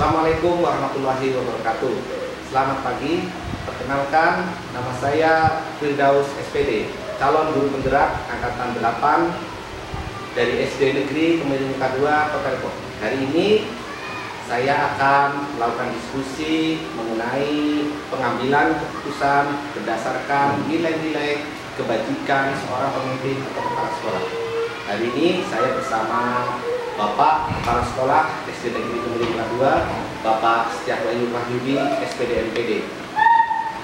Assalamualaikum warahmatullahi wabarakatuh. Selamat pagi. Perkenalkan, nama saya Firdaus SPD, calon guru penggerak angkatan 8 dari SD Negeri Kemiren Muka 2 Kota Depok. Hari ini saya akan melakukan diskusi mengenai pengambilan keputusan berdasarkan nilai-nilai kebajikan seorang pemimpin atau kepala sekolah. Hari ini saya bersama Bapak Kepala Sekolah SD Negeri Kemiren Muka 2, Bapak Setiawayu Wahyudi, SPD MPD.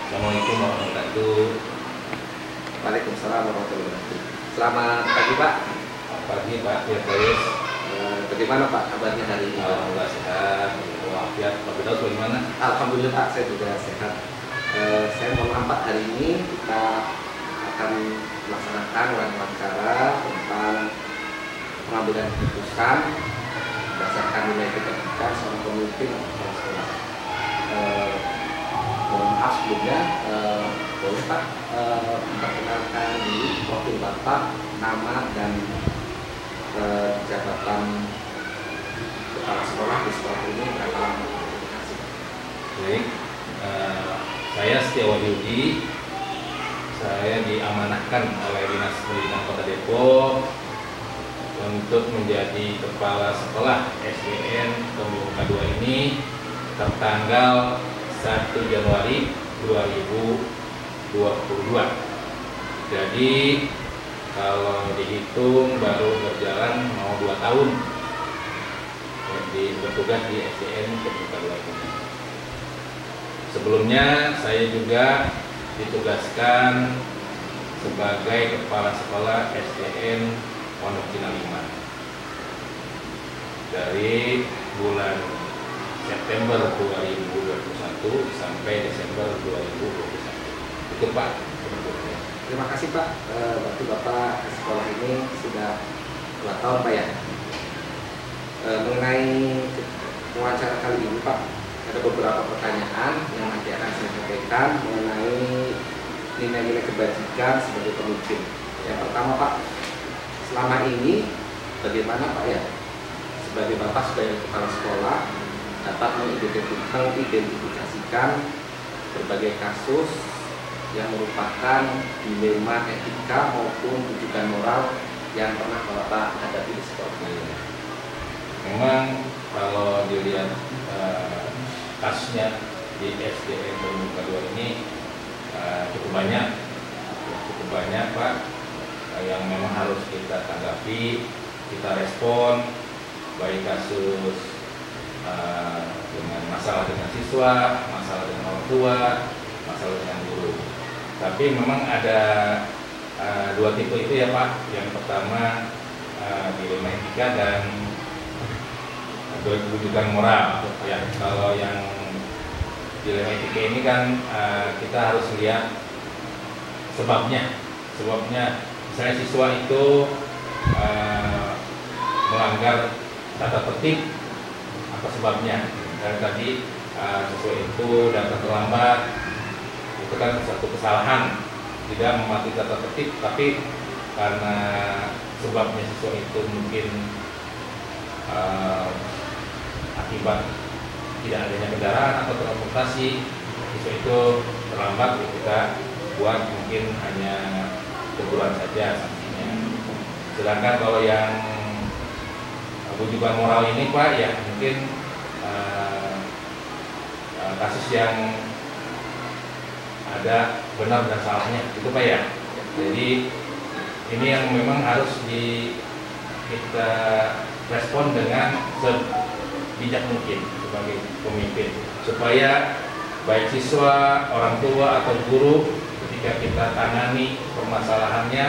Assalamualaikum warahmatullahi wabarakatuh. Waalaikumsalam warahmatullahi wabarakatuh. Selamat pagi Pak. Selamat pagi Pak Firdaus. Bagaimana Pak kabarnya hari ini? Alhamdulillah sehat, walafiat. Pak Firdaus bagaimana? Alhamdulillah Pak, saya juga sehat. Saya mohon maaf Pak, hari ini kita akan melaksanakan wawancara tentang pengambilan keputusan berdasarkan nilai kebajikan seorang pemimpin atau kepala sekolah. Mohon maaf sebelumnya, boleh Pak memperkenalkan diri, profil Bapak, nama dan jabatan kepala sekolah di sekolah ini berapa lama? Terima kasih. Baik, saya Setiawayu. Saya diamanahkan oleh Dinas Pendidikan Kota Depok untuk menjadi kepala sekolah SDN Kemiren Muka 2 ini tertanggal 1 Januari 2022. Jadi kalau dihitung baru berjalan mau 2 tahun bertugas di SDN Kemiren Muka 2 ini. Sebelumnya saya juga ditugaskan sebagai kepala sekolah SDN Pondok Cina 5 dari bulan September 2021 sampai Desember 2021. Itu Pak. Terima kasih Pak. Berarti Bapak ke sekolah ini sudah 2 tahun Pak ya. Mengenai wawancara kali ini Pak, ada beberapa pertanyaan yang nanti akan saya sampaikan mengenai nilai-nilai kebajikan sebagai pemimpin. Yang pertama Pak, selama ini bagaimana Pak ya, sebagai Bapak sebagai kepala sekolah dapat mengidentifikasikan berbagai kasus yang merupakan dilema etika maupun rujukan moral yang pernah Bapak hadapi di sekolah ini? Memang kalau dilihat kasusnya di SDN Kemiren Muka 2 ini cukup banyak Pak, yang memang harus kita tanggapi, kita respon, baik kasus dengan masalah dengan siswa, masalah dengan orang tua, masalah dengan guru. Tapi memang ada 2 tipe itu ya Pak. Yang pertama dilema etika dan rujukan moral. Ya, kalau yang dilema etika ini kan kita harus lihat sebabnya. Misalnya siswa itu melanggar tata tertib, apa sebabnya? Dan tadi siswa itu datang terlambat, itu kan satu kesalahan, tidak mematuhi tata tertib, tapi karena sebabnya siswa itu mungkin akibat tidak adanya kendaraan atau transportasi, siswa itu terlambat, kita buat mungkin hanya teguran saja sanksinya. Sedangkan kalau yang rujukan moral ini Pak, ya mungkin kasus yang ada benar dan salahnya, itu Pak ya. Jadi ini yang memang harus kita respon dengan sebijak mungkin sebagai pemimpin, supaya baik siswa, orang tua atau guru ketika kita tangani permasalahannya,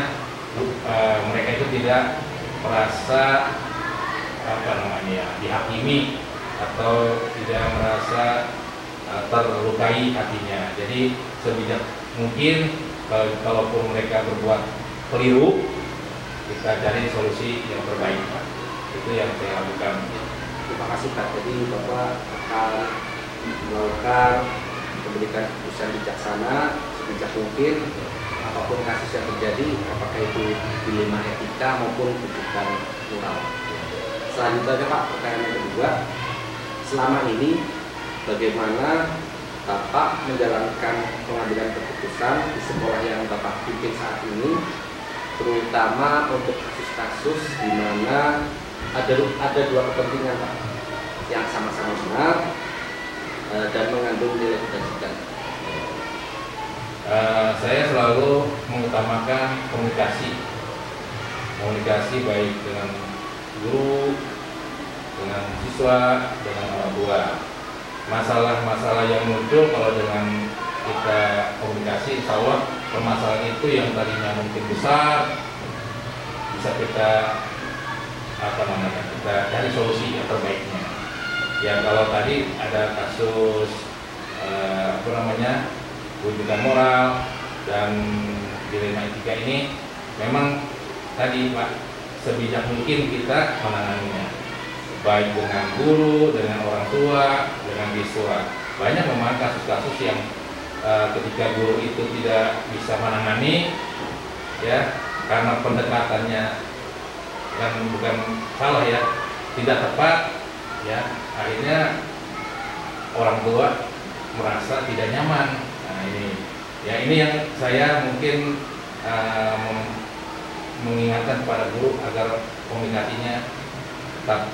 mereka itu tidak merasa dihakimi atau tidak merasa terlukai hatinya. Jadi sebijak mungkin, kalaupun mereka berbuat keliru, kita cari solusi yang terbaik Pak. Itu yang saya lakukan. Terima kasih Pak. Jadi Bapak akan melakukan memberikan keputusan bijaksana sebijak mungkin apapun kasus yang terjadi, apakah itu dilema etika maupun rujukan moral. Selanjutnya Pak, pertanyaan yang kedua, selama ini bagaimana Bapak menjalankan pengambilan keputusan di sekolah yang Bapak pimpin saat ini, terutama untuk kasus-kasus di mana ada dua kepentingan Pak yang sama-sama benar dan mengandung nilai kebajikan. Saya selalu mengutamakan komunikasi baik dengan guru, dengan siswa, dengan orang tua. Masalah-masalah yang muncul kalau dengan kita komunikasi, insya Allah permasalahan itu yang tadinya mungkin besar bisa kita kita cari solusi yang terbaiknya. Ya kalau tadi ada kasus rujukan moral dan dilema etika ini, memang tadi Pak, sebijak mungkin kita menanganinya, baik dengan guru, dengan orang tua, dengan siswa. Banyak memang kasus-kasus yang ketika guru itu tidak bisa menangani, ya karena pendekatannya kan bukan salah ya, tidak tepat, ya akhirnya orang tua merasa tidak nyaman. Nah ini yang saya mungkin mengingatkan kepada guru agar komunikasinya tetap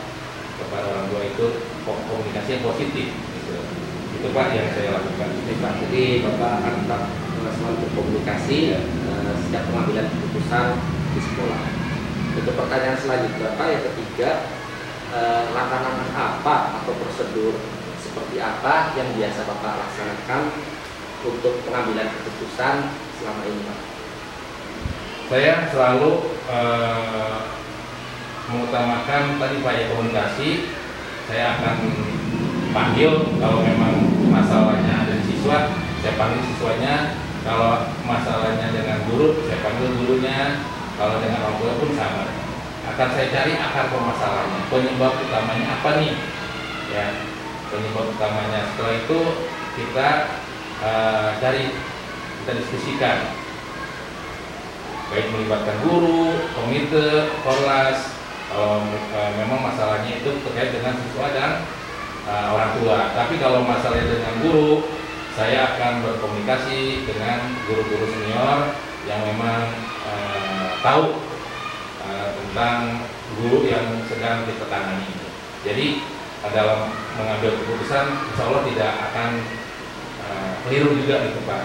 kepada orang tua itu komunikasi yang positif. Itu Pak yang saya lakukan. Pak, jadi Bapak akan tetap selalu berkomunikasi sejak pengambilan keputusan di sekolah. Untuk pertanyaan selanjutnya Pak, yang ketiga, langkah-langkah apa atau prosedur seperti apa yang biasa Bapak laksanakan untuk pengambilan keputusan selama ini Pak? Saya selalu mengutamakan tadi Pak ya, komunikasi. Saya akan panggil kalau memang masalahnya ada di siswa, saya panggil siswanya. Kalau masalahnya dengan guru, saya panggil gurunya. Kalau dengan orang tua pun sama. Akan saya cari akar permasalahannya, penyebab utamanya apa nih? Ya, penyebab utamanya. Setelah itu kita kita diskusikan, baik melibatkan guru, komite, korlas. Kalau memang masalahnya itu terkait dengan siswa dan orang tua. Tapi kalau masalahnya dengan guru, saya akan berkomunikasi dengan guru-guru senior yang memang tahu tentang guru yang sedang kita tangani. Jadi dalam mengambil keputusan, insya Allah tidak akan keliru juga gitu Pak.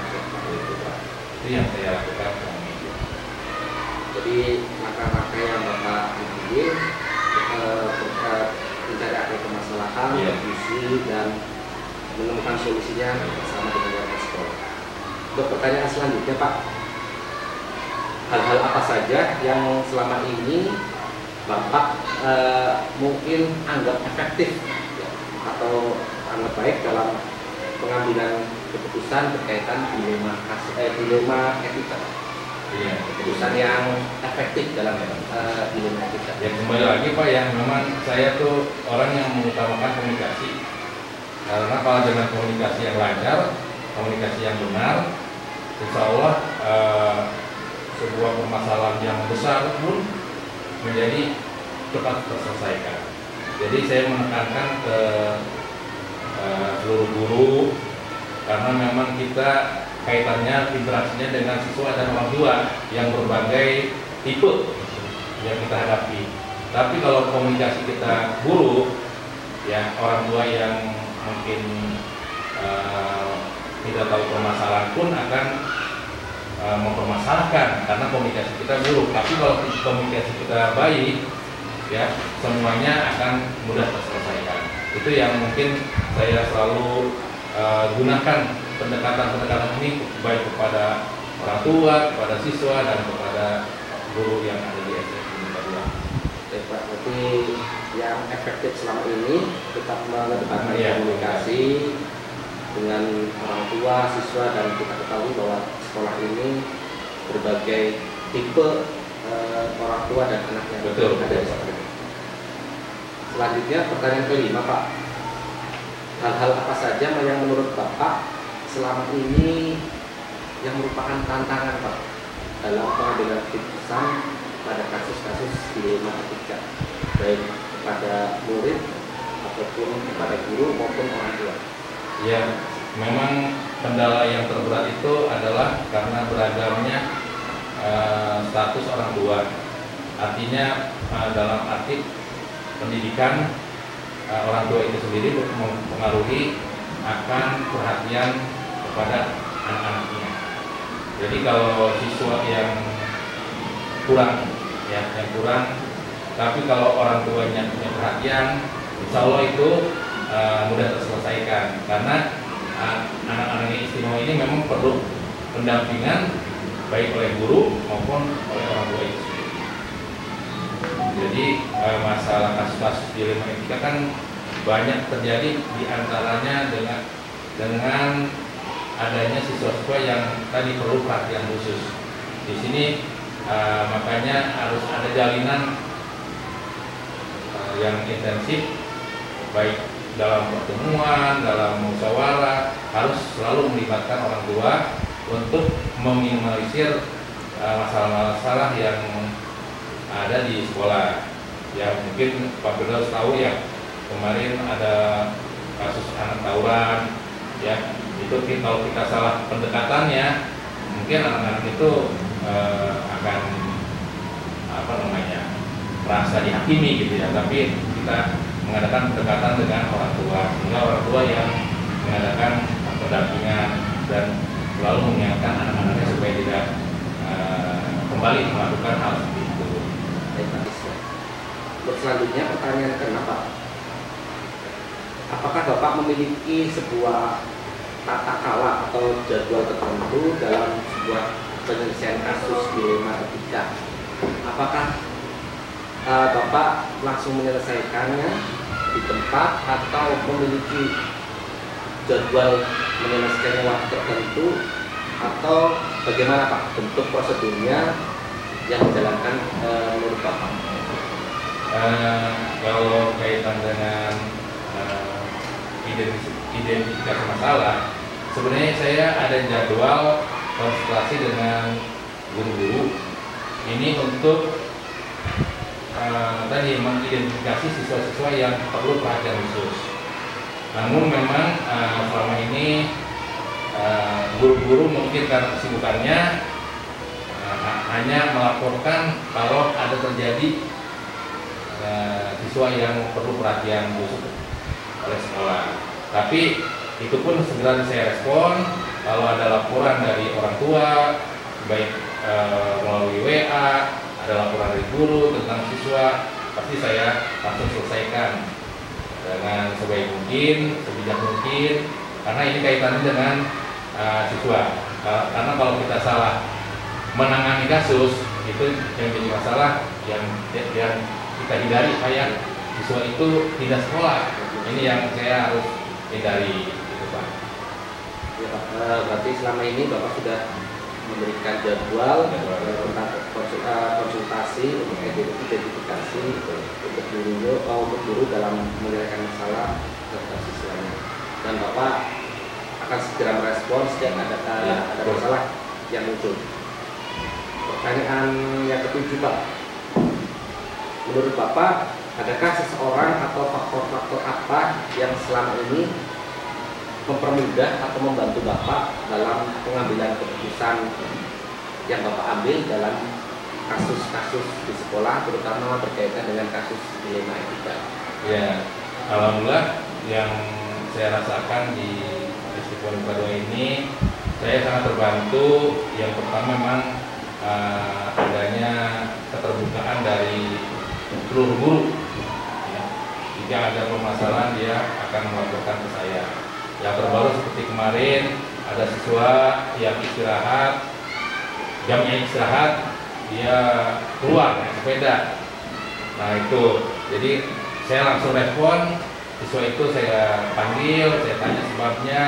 Itu yang saya lakukan. Jadi langkah-langkah yang Bapak ambil mencari akar permasalahan, diskusi dan menemukan solusinya bersama dengan warga sekolah. Untuk pertanyaan selanjutnya Pak, hal-hal apa saja yang selama ini Bapak mungkin anggap efektif ya, atau anggap baik dalam pengambilan keputusan berkaitan dilema etika? Iya, keputusan yang efektif dalam dilema etika. Ya kembali lagi Pak ya, memang saya tuh orang yang mengutamakan komunikasi. Karena kalau dengan komunikasi yang lancar, komunikasi yang benar, insya Allah sebuah permasalahan yang besar pun menjadi cepat terselesaikan. Jadi saya menekankan ke seluruh guru, karena memang kita kaitannya interaksinya dengan siswa dan orang tua yang berbagai tipe yang kita hadapi. Tapi kalau komunikasi kita buruk, ya orang tua yang mungkin tidak tahu permasalahan pun akan mempermasalahkan karena komunikasi kita buruk. Tapi kalau komunikasi kita baik, ya semuanya akan mudah terselesaikan. Itu yang mungkin saya selalu gunakan pendekatan-pendekatan ini baik kepada orang tua, kepada siswa, dan kepada guru yang ada di SD Negeri 2. Oke Pak, berarti yang efektif selama ini tetap mengedepankan komunikasi dengan orang tua, siswa, dan kita ketahui bahwa sekolah ini berbagai tipe orang tua dan anaknya. Betul. Ada di sekolah. Selanjutnya pertanyaan kelima Pak, hal-hal apa saja yang menurut Bapak selama ini yang merupakan tantangan Pak dalam pengambilan keputusan pada kasus-kasus dilema etika, baik kepada murid ataupun kepada guru maupun orang tua? Ya, memang kendala yang terberat itu adalah karena beragamnya status orang tua. Artinya dalam arti pendidikan orang tua itu sendiri mempengaruhi akan perhatian kepada anak-anaknya. Jadi kalau siswa yang kurang, tapi kalau orang tuanya punya perhatian, insya Allah itu mudah terselesaikan. Karena anak-anak yang istimewa ini memang perlu pendampingan baik oleh guru maupun oleh orang tua itu sendiri. Jadi masalah kasus-kasus dilema etika kan banyak terjadi, diantaranya dengan adanya siswa-siswa yang tadi perlu perhatian khusus. Di sini makanya harus ada jalinan yang intensif, baik dalam pertemuan, dalam musyawarah, harus selalu melibatkan orang tua untuk meminimalisir masalah-masalah yang ada di sekolah. Ya mungkin Pak Firdaus tahu ya, kemarin ada kasus anak tawuran, ya itu kalau kita salah pendekatannya, mungkin anak-anak itu akan merasa dihakimi gitu ya. Tapi kita mengadakan pendekatan dengan orang tua, sehingga orang tua yang mengadakan pendampingan dan selalu mengingatkan anak-anaknya supaya tidak kembali melakukan hal seperti itu. Untuk selanjutnya pertanyaan kenapa? Apakah Bapak memiliki sebuah tata cara atau jadwal tertentu dalam sebuah penyelesaian kasus dilema etika? Apakah Bapak langsung menyelesaikannya di tempat atau memiliki jadwal menyelesaikannya waktu tertentu, atau bagaimana Pak bentuk prosedurnya yang dijalankan menurut Bapak? Kalau kaitan dengan identifikasi masalah, sebenarnya saya ada jadwal konsultasi dengan guru-guru ini untuk tadi mengidentifikasi siswa-siswa yang perlu perhatian khusus. Namun memang selama ini guru-guru mungkin karena kesibukannya hanya melaporkan kalau ada terjadi siswa yang perlu perhatian khusus oleh sekolah. Tapi itu pun segera saya respon kalau ada laporan dari orang tua, baik melalui WA, ada laporan dari guru tentang siswa, pasti saya langsung selesaikan dengan sebaik mungkin, sebijak mungkin, karena ini kaitannya dengan siswa. Karena kalau kita salah menangani kasus, itu yang jadi masalah yang kita hindari supaya siswa itu tidak sekolah. Ini yang saya harus hindari, gitu Pak. Ya Pak, berarti selama ini Bapak sudah memberikan jadwal tentang konsultasi untuk identifikasi untuk guru dalam menyelesaikan masalah terhadap siswanya, dan Bapak akan segera merespons setiap ada masalah yang muncul. Pertanyaan yang ketujuh Pak, menurut Bapak adakah seseorang atau faktor-faktor apa yang selama ini mempermudah atau membantu Bapak dalam pengambilan keputusan yang Bapak ambil dalam kasus-kasus di sekolah, terutama berkaitan dengan kasus dilema etika? Ya, alhamdulillah yang saya rasakan di Istiqomah Muka 2 ini, saya sangat terbantu. Yang pertama memang adanya keterbukaan dari seluruh guru. Ya, jika ada permasalahan dia akan melaporkan ke saya. Yang terbaru seperti kemarin ada siswa yang istirahat, jamnya istirahat, dia keluar naik sepeda. Nah itu, jadi saya langsung respon, siswa itu saya panggil, saya tanya sebabnya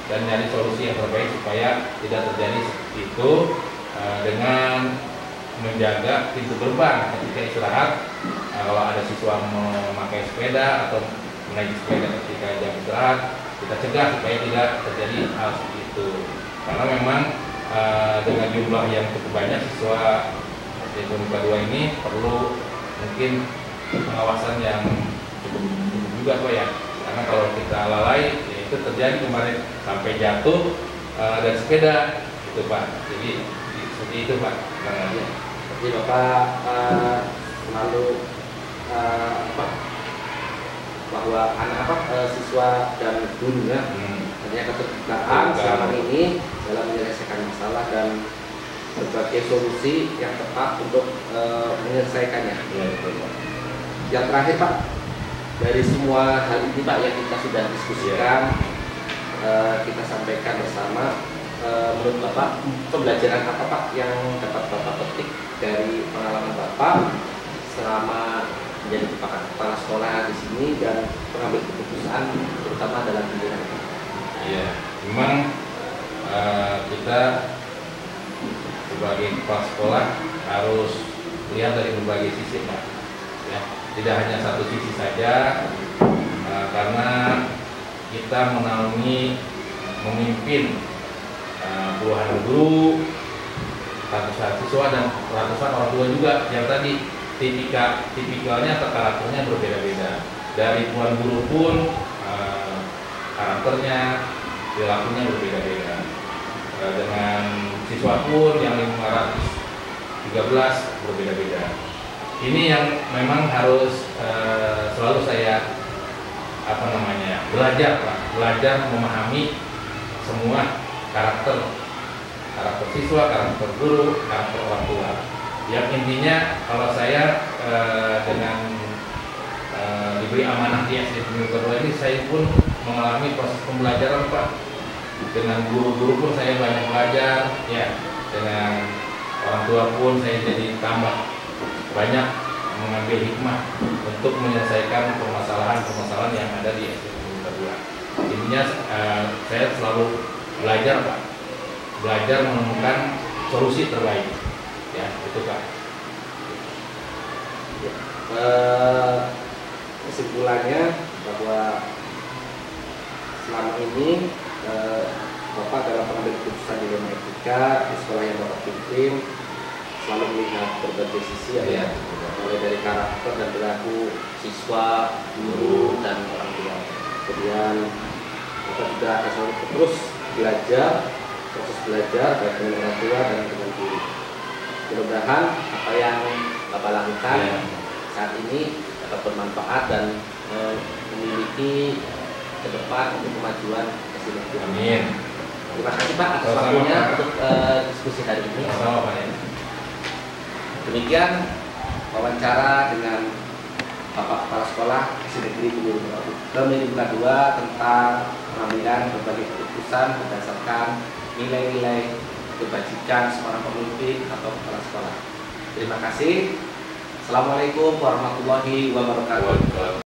dan nyari solusi yang terbaik supaya tidak terjadi seperti itu, dengan menjaga pintu gerbang ketika istirahat. Kalau ada siswa memakai sepeda atau menaiki sepeda ketika jam istirahat, kita cegah supaya tidak terjadi hal seperti itu. Karena memang dengan jumlah yang cukup banyak siswa di Muka 2 ini perlu mungkin pengawasan yang cukup juga Pak ya, karena kalau kita lalai ya itu terjadi kemarin sampai jatuh dan sepeda itu Pak. Jadi seperti itu Pak. Ya. Jadi Bapak selalu apa, bahwa siswa dan gurunya hanya keterbukaan selama ini dalam menyelesaikan masalah dan berbagai solusi yang tepat untuk menyelesaikannya. Ya, betul, Pak. Yang terakhir Pak, dari semua hal ini Pak yang kita sudah diskusikan, kita sampaikan bersama, menurut Bapak pembelajaran apa Pak yang dapat Bapak petik dari pengalaman Bapak selama menjadi kepala sekolah di sini dan pengambil keputusan terutama dalam pilihan ini? Iya, memang kita sebagai kepala sekolah harus lihat dari berbagai sisi Pak. Ya, tidak hanya satu sisi saja, karena kita menaungi memimpin puluhan guru, ratusan siswa dan ratusan orang tua juga yang tadi tipikalnya atau karakternya berbeda-beda. Dari puluhan guru pun karakternya, perilakunya berbeda-beda. Dengan siswa pun yang 513 berbeda-beda. Ini yang memang harus selalu saya belajar memahami semua karakter siswa, karakter guru, karakter orang tua. Yang intinya kalau saya dengan diberi amanah di SD kedua ini, saya pun mengalami proses pembelajaran Pak. Dengan guru-guru pun saya banyak belajar, ya. Dengan orang tua pun saya jadi tambah banyak mengambil hikmah untuk menyelesaikan permasalahan yang ada di SD kedua. Intinya saya selalu belajar Pak, belajar menemukan solusi terbaik, ya itu Pak. Kesimpulannya bahwa selama ini Bapak dalam pengambil keputusan dilema etika di sekolah yang Bapak pimpin selalu melihat berbagai sisi ya, mulai dari karakter dan perilaku siswa, guru, dan orang tua. Kemudian Bapak juga akan selalu terus proses belajar baik dengan orang tua dan dengan guru. Mudah-mudahan apa yang Bapak lakukan saat ini dapat bermanfaat dan memiliki ke depan untuk kemajuan SD. Amin. Terima kasih Pak atas waktunya untuk diskusi hari ini. Demikian wawancara dengan Bapak Kepala Sekolah SD Negeri Kemiring Buka 2 tentang pengambilan berbagai keputusan berdasarkan nilai-nilai kebajikan seorang pemimpin atau kepala sekolah. Terima kasih. Assalamualaikum warahmatullahi wabarakatuh.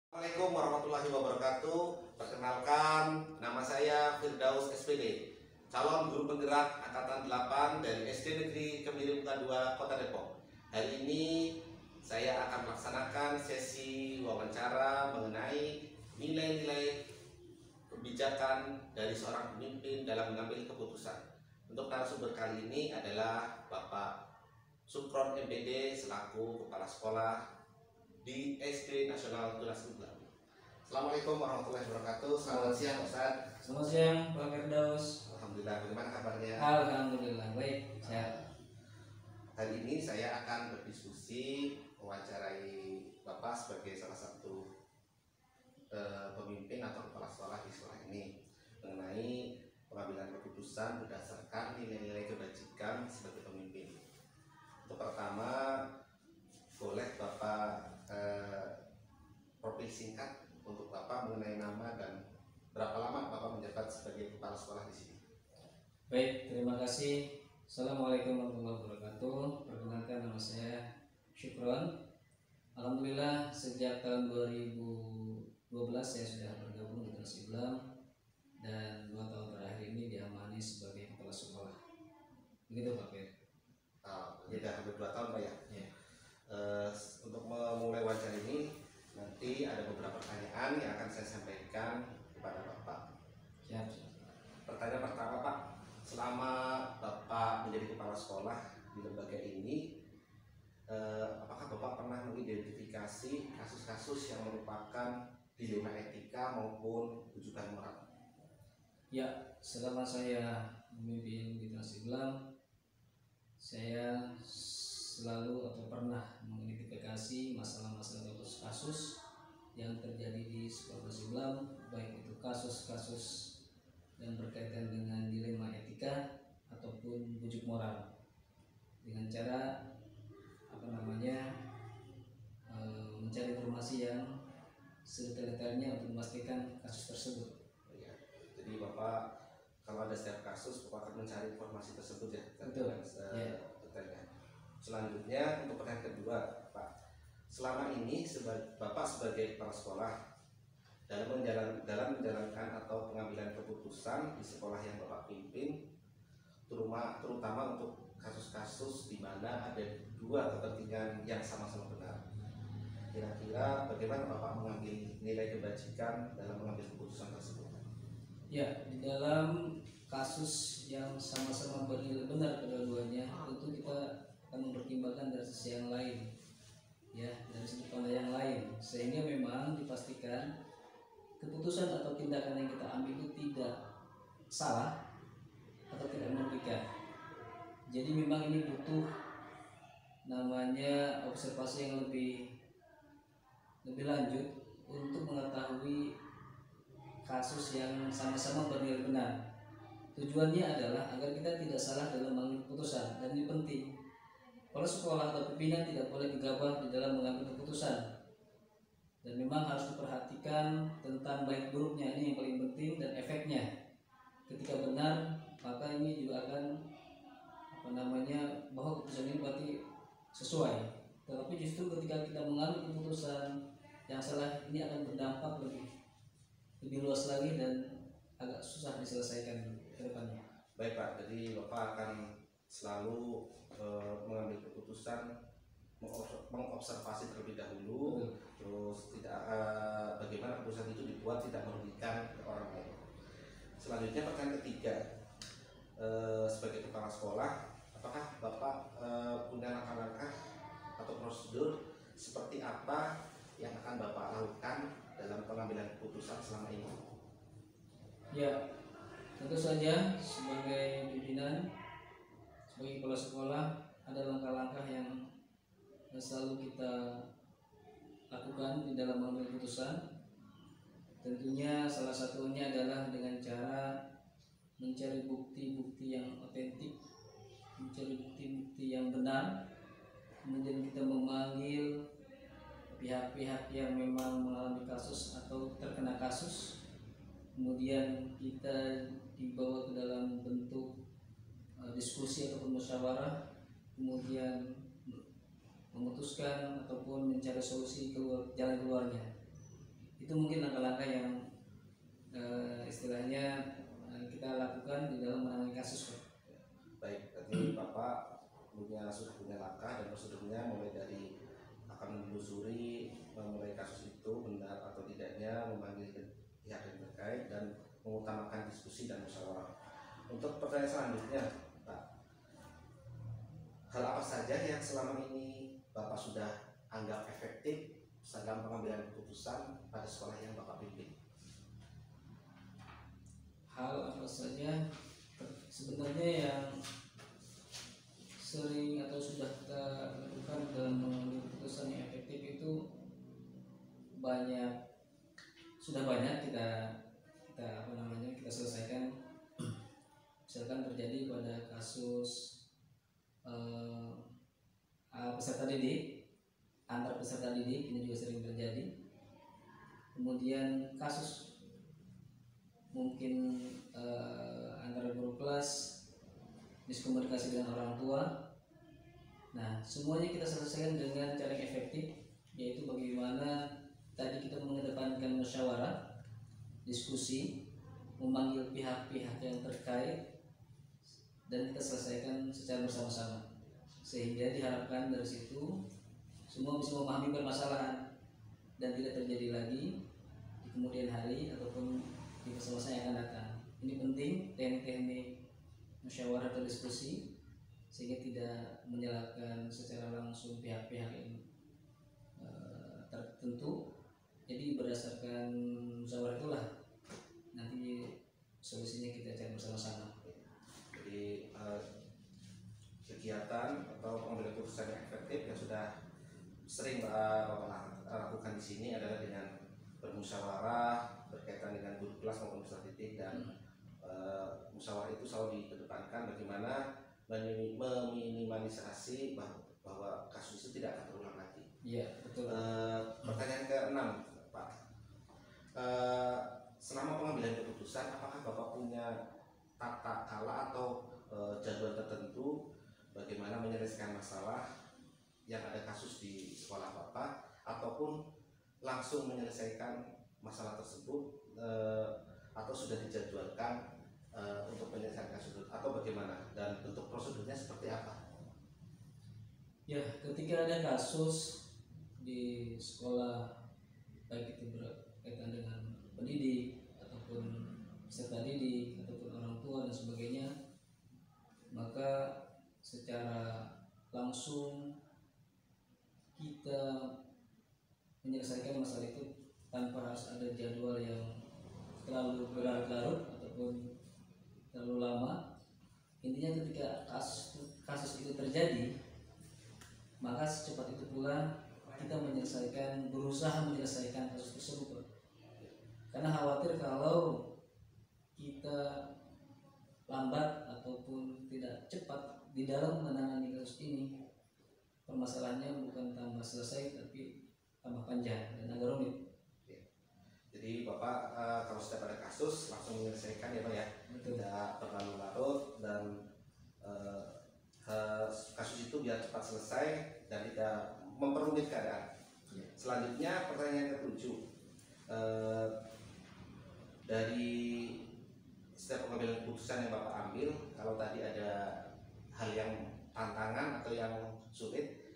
Assalamualaikum warahmatullahi wabarakatuh. Perkenalkan, nama saya Firdaus SPD, calon guru penggerak angkatan 8 dari SD Negeri Kemiring Buka 2 Kota Depok. Hari ini saya akan melaksanakan sesi wawancara mengenai nilai-nilai kebijakan dari seorang pemimpin dalam mengambil keputusan. Untuk narasumber kali ini adalah Bapak Sukron MPD selaku kepala sekolah di SD Nasional Tunas Tunggal. Assalamualaikum warahmatullahi wabarakatuh. Selamat siang Ustaz. Selamat siang Pak Firdaus. Alhamdulillah, bagaimana kabarnya? Alhamdulillah baik, sehat. Hari ini saya akan berdiskusi mewawancarai Bapak sebagai salah satu pemimpin atau kepala sekolah di sekolah ini mengenai pengambilan keputusan berdasarkan nilai-nilai kebajikan sebagai pemimpin. Untuk pertama, boleh Bapak profil singkat untuk Bapak mengenai nama dan berapa lama Bapak menjabat sebagai kepala sekolah di sini? Baik, terima kasih. Assalamualaikum warahmatullahi wabarakatuh. Perkenalkan, nama saya Syukron. Alhamdulillah sejak tahun 2012 saya sudah bergabung di kelas Islam dan 2 tahun terakhir ini diamani sebagai kepala sekolah. Begitu Pak Fir. Sudah hampir 2 tahun Pak ya? Ya. Untuk memulai wawancara ini nanti ada beberapa pertanyaan yang akan saya sampaikan kepada Bapak. Siap. Pertanyaan pertama, Pak, selama Bapak menjadi kepala sekolah di lembaga ini, apakah Bapak pernah mengidentifikasi kasus-kasus yang merupakan dilema etika maupun ujukan moral? Ya, selama saya memimpin Literasi Islam, saya selalu atau pernah mengidentifikasi masalah-masalah atau kasus yang terjadi di sekolah Islam, baik itu kasus-kasus yang berkaitan dengan dilema etika ataupun bujuk moral, dengan cara mencari informasi yang sedetail-detailnya untuk memastikan kasus tersebut. Ya, jadi Bapak kalau ada setiap kasus Bapak akan mencari informasi tersebut ya. Betul. Detailnya. Selanjutnya untuk pertanyaan kedua, Pak, selama ini Bapak sebagai kepala sekolah dalam menjalankan atau pengambilan keputusan di sekolah yang Bapak pimpin, terutama untuk kasus-kasus di mana ada dua kepentingan yang sama-sama benar, kira-kira bagaimana Bapak mengambil nilai kebajikan dalam mengambil keputusan tersebut? Ya, di dalam kasus yang sama-sama bernilai benar kedua-duanya, tentu kita akan mempertimbangkan dari sisi yang lain, ya, dari sudut pandang yang lain, sehingga memang dipastikan keputusan atau tindakan yang kita ambil itu tidak salah atau tidak merugikan. Jadi memang ini butuh namanya observasi yang lebih lanjut untuk mengetahui kasus yang sama-sama bernilai benar. Tujuannya adalah agar kita tidak salah dalam mengambil keputusan, dan ini penting. Kepala sekolah atau pimpinan tidak boleh gegabah di dalam mengambil keputusan, dan memang harus diperhatikan tentang baik buruknya, ini yang paling penting, dan efeknya. Ketika benar, maka ini juga akan bahwa keputusan ini berarti sesuai. Tetapi justru ketika kita mengambil keputusan yang salah, ini akan berdampak lebih luas lagi dan agak susah diselesaikan ke depannya. Baik Pak, jadi Bapak akan selalu mengambil keputusan, mengobservasi terlebih dahulu, terus tidak bagaimana keputusan itu dibuat tidak merugikan orang lain. Selanjutnya pertanyaan ketiga, sebagai kepala sekolah, apakah Bapak punya langkah-langkah atau prosedur seperti apa yang akan Bapak lakukan dalam pengambilan keputusan selama ini? Ya, tentu saja sebagai pimpinan, sebagai kepala sekolah, ada langkah-langkah yang selalu kita lakukan di dalam mengambil keputusan. Tentunya salah satunya adalah dengan cara mencari bukti-bukti yang otentik, mencari bukti-bukti yang benar, kemudian kita memanggil pihak-pihak yang memang mengalami kasus atau terkena kasus, kemudian kita dibawa ke dalam bentuk diskusi ataupun musyawarah, kemudian memutuskan ataupun mencari solusi jalan keluarnya. Itu mungkin langkah-langkah yang istilahnya kita lakukan di dalam menangani kasus. Baik, berarti Bapak sudah punya langkah dan prosedurnya, mulai dari akan menelusuri memulai kasus itu benar atau tidaknya, memanggil pihak yang terkait, dan mengutamakan diskusi dan musyawarah. Untuk pertanyaan selanjutnya, Pak, hal apa saja yang selama ini Bapak sudah anggap efektif dalam pengambilan keputusan pada sekolah yang Bapak pimpin? Hal apa saja sebenarnya yang sering atau sudah kita lakukan dalam mengambil keputusan yang efektif itu sudah banyak kita selesaikan. Misalkan terjadi pada kasus peserta didik, antar peserta didik, ini juga sering terjadi. Kemudian kasus mungkin antara guru kelas, miskomunikasi dengan orang tua. Nah, semuanya kita selesaikan dengan cara yang efektif, yaitu bagaimana tadi kita mengedepankan musyawarah, diskusi, memanggil pihak-pihak yang terkait, dan kita selesaikan secara bersama-sama, sehingga diharapkan dari situ semua bisa memahami permasalahan dan tidak terjadi lagi di kemudian hari ataupun di masa-masa yang akan datang. Ini penting teknik-teknik musyawarah atau diskusi sehingga tidak menyalahkan secara langsung pihak-pihak yang tertentu. Jadi berdasarkan musyawarah itulah nanti solusinya kita cari bersama-sama. Jadi kegiatan atau pengambilan keputusan yang efektif yang sudah sering Bapak lakukan di sini adalah dengan bermusyawarah berkaitan dengan guru kelas maupun peserta didik, dan musyawarah itu selalu dikedepankan bagaimana meminimalisasi bahwa kasus itu tidak akan terulang lagi. Iya, betul. Pertanyaan ke-6, Pak. Selama pengambilan keputusan, apakah Bapak punya tata cara atau jadwal tertentu bagaimana menyelesaikan masalah yang ada kasus di sekolah Bapak, ataupun langsung menyelesaikan masalah tersebut, atau sudah dijadwalkan untuk menyelesaikan kasus, atau bagaimana, dan bentuk prosedurnya seperti apa? Ya, ketika ada kasus di sekolah, baik itu berkaitan dengan pendidik ataupun peserta didik ataupun orang tua dan sebagainya, maka secara langsung kita menyelesaikan masalah itu tanpa harus ada jadwal yang terlalu berlarut-larut ataupun terlalu lama. Intinya ketika kasus itu terjadi, maka secepat itu pula kita berusaha menyelesaikan kasus tersebut. Karena khawatir kalau kita lambat ataupun tidak cepat di dalam menangani kasus ini, permasalahannya bukan tambah selesai tapi tambah panjang dan agak rumit. Jadi Bapak kalau setiap ada kasus langsung menyelesaikan ya Pak ya, Betul. tidak berlarut-larut, dan kasus itu biar cepat selesai dan tidak memperumit keadaan. Selanjutnya pertanyaan ke-7, dari setiap pengambilan keputusan yang Bapak ambil, kalau tadi ada hal yang tantangan atau yang sulit,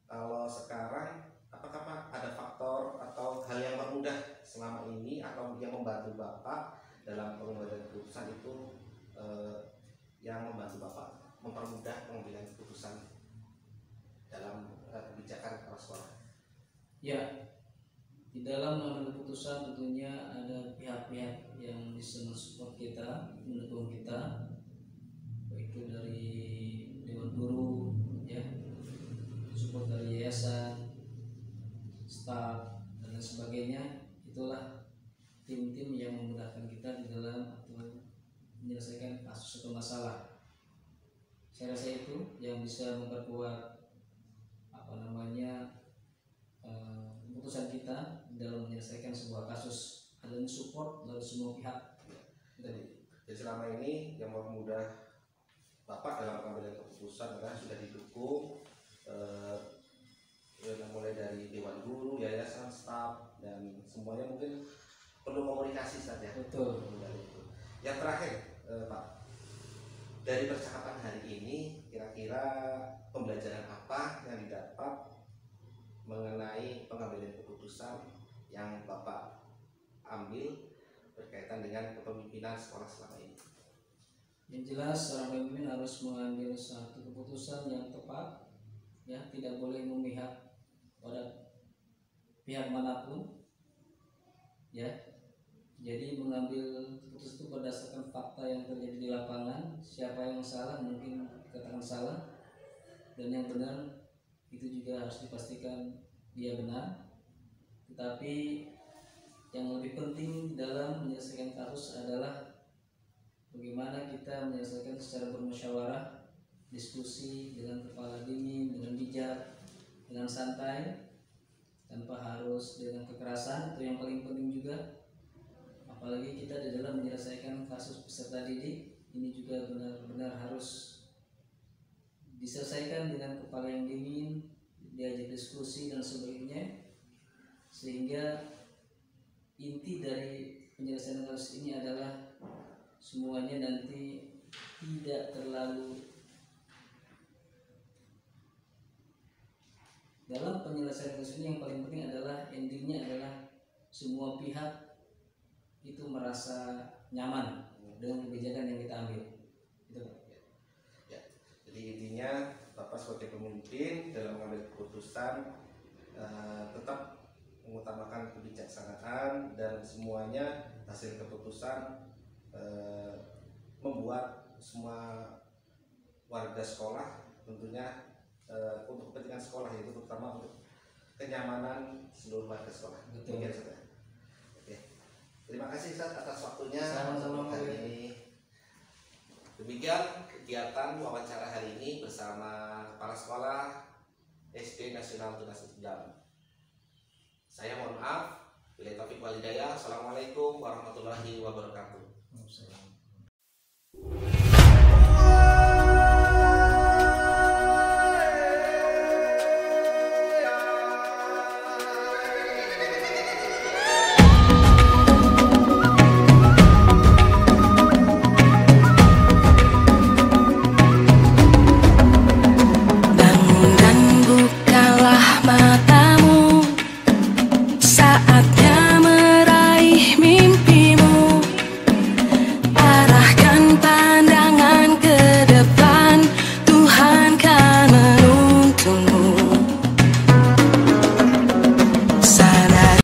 kalau sekarang apakah Pak ada faktor atau hal yang mempermudah selama ini atau yang membantu Bapak dalam pengambilan keputusan itu, yang membantu Bapak mempermudah pengambilan keputusan dalam kebijakan kepala sekolah? Ya, di dalam mengambil keputusan tentunya ada pihak-pihak yang bisa mensupport kita, mendukung kita, baik itu dari dewan guru, ya, support dari yayasan, staf dan lain sebagainya. Itulah tim-tim yang memudahkan kita di dalam atau menyelesaikan kasus atau masalah. Saya rasa itu yang bisa memperkuat keputusan kita dalam menyelesaikan sebuah kasus. Adanya support dari semua pihak. Jadi selama ini yang mempermudah Bapak dalam pengambilan keputusan adalah sudah didukung, mulai dari dewan guru, yayasan, staf, dan semuanya mungkin perlu komunikasi saja. Betul. Yang terakhir Pak, dari percakapan hari ini kira-kira pembelajaran apa yang didapat mengenai pengambilan keputusan yang Bapak ambil berkaitan dengan kepemimpinan sekolah selama ini? Yang jelas seorang pemimpin harus mengambil satu keputusan yang tepat, ya, tidak boleh memihak pada pihak manapun, ya. Jadi mengambil keputusan itu berdasarkan fakta yang terjadi di lapangan. Siapa yang salah mungkin dikatakan salah, dan yang benar itu juga harus dipastikan dia benar. Tetapi yang lebih penting dalam menyelesaikan kasus adalah bagaimana kita menyelesaikan secara bermusyawarah, diskusi dengan kepala dingin, dengan bijak, dengan santai, tanpa harus dengan kekerasan. Itu yang paling penting juga. Apalagi kita di dalam menyelesaikan kasus peserta didik, ini juga benar-benar harus diselesaikan dengan kepala yang dingin, diajak diskusi dan sebagainya, sehingga inti dari penyelesaian kasus ini adalah semuanya nanti tidak terlalu dalam penyelesaian kasus ini yang paling penting adalah endingnya adalah semua pihak itu merasa nyaman dengan kebijakan yang kita ambil. Itu Pak. Ya. Jadi intinya Bapak sebagai pemimpin dalam mengambil keputusan tetap mengutamakan kebijaksanaan dan semuanya hasil keputusan membuat semua warga sekolah tentunya untuk kepentingan sekolah, itu terutama untuk kenyamanan seluruh warga sekolah. Betul. Oke. Terima kasih Ustaz atas waktunya. Sama-sama hari ini. Demikian kegiatan wawancara hari ini bersama kepala sekolah SD Nasional Tunas Islam. Saya mohon maaf. Bila taufik wal hidayah. Assalamualaikum warahmatullahi wabarakatuh.